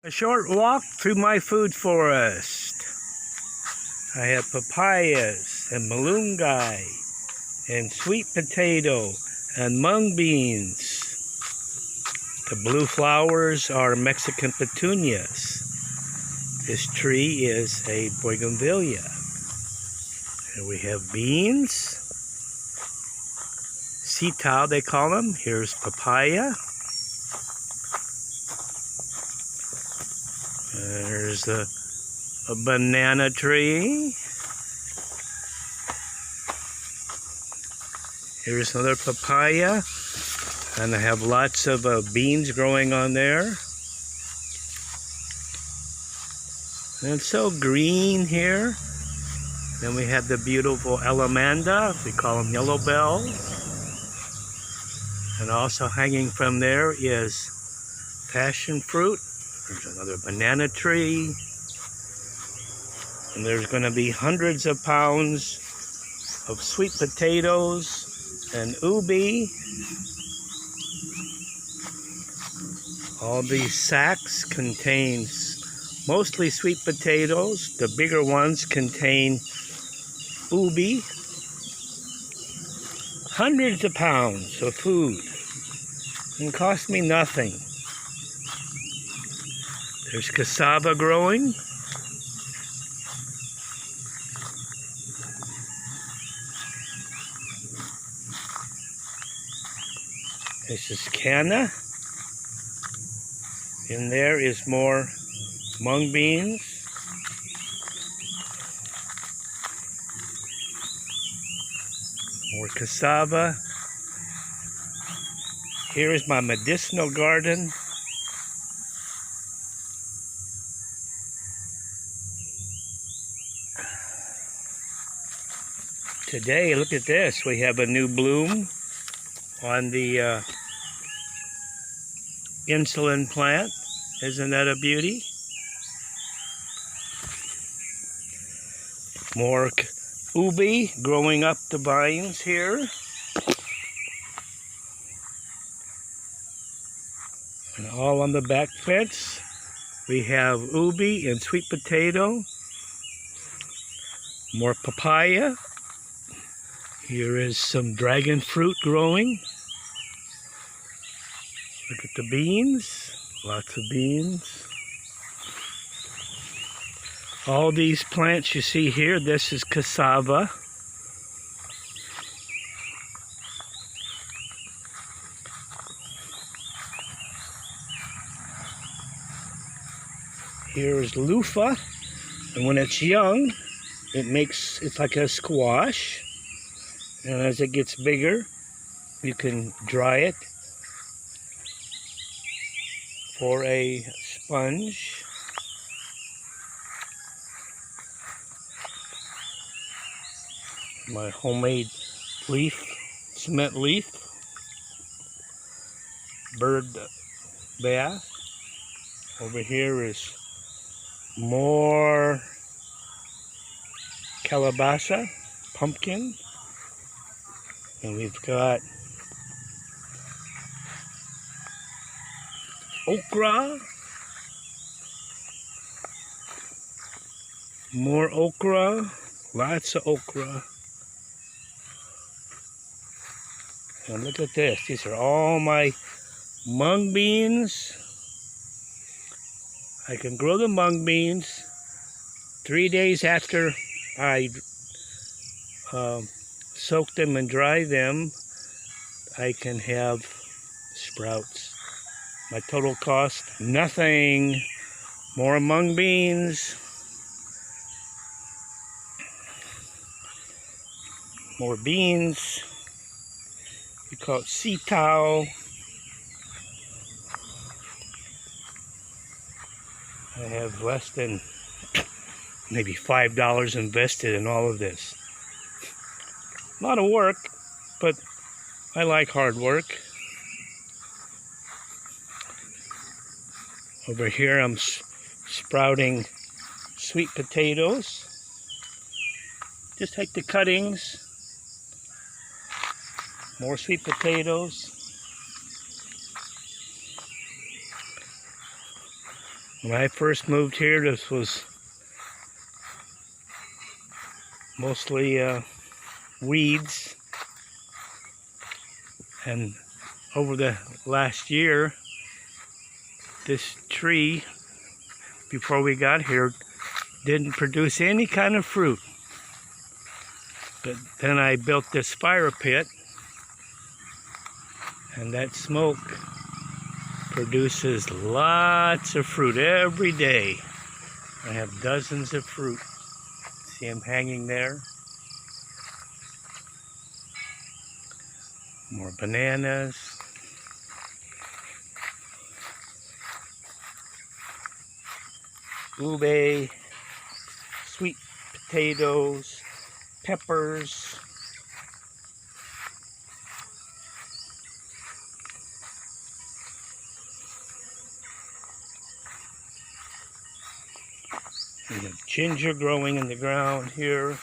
A short walk through my food forest. I have papayas and malunggay and sweet potato and mung beans. The blue flowers are Mexican petunias. This tree is a bougainvillea. And we have beans. Sitaw they call them. Here's papaya. There's a banana tree. Here's another papaya. And I have lots of beans growing on there. And it's so green here. Then we have the beautiful Alamanda. We call them yellow bells. And also hanging from there is passion fruit. There's another banana tree. And there's going to be hundreds of pounds of sweet potatoes and ubi. All these sacks contain mostly sweet potatoes. The bigger ones contain ubi. Hundreds of pounds of food. And cost me nothing. There's cassava growing. This is canna. In there is more mung beans. More cassava. Here is my medicinal garden. Today, look at this. We have a new bloom on the insulin plant. Isn't that a beauty? More ubi growing up the vines here. And all on the back fence, we have ubi and sweet potato. More papaya. Here is some dragon fruit growing. Look at the beans. Lots of beans. All these plants you see here, this is cassava. Here is loofah, and when it's young, it's like a squash. And as it gets bigger, you can dry it for a sponge. My homemade leaf, cement leaf, bird bath. Over here is more calabaza, pumpkin. And we've got okra. More okra. Lots of okra. And look at this. These are all my mung beans. I can grow the mung beans 3 days after I soak them and dry them. I can have sprouts. My total cost, nothing. More mung beans. More beans. We call it sitaw. I have less than maybe $5 invested in all of this. A lot of work, but I like hard work. Over here I'm sprouting sweet potatoes. Just take the cuttings. More sweet potatoes. When I first moved here, this was mostly weeds. And over the last year, this tree, before we got here, didn't produce any kind of fruit. But then I built this fire pit, and that smoke produces lots of fruit every day. I have dozens of fruit. See them hanging there? More bananas. Ube, sweet potatoes, peppers. We have ginger growing in the ground here.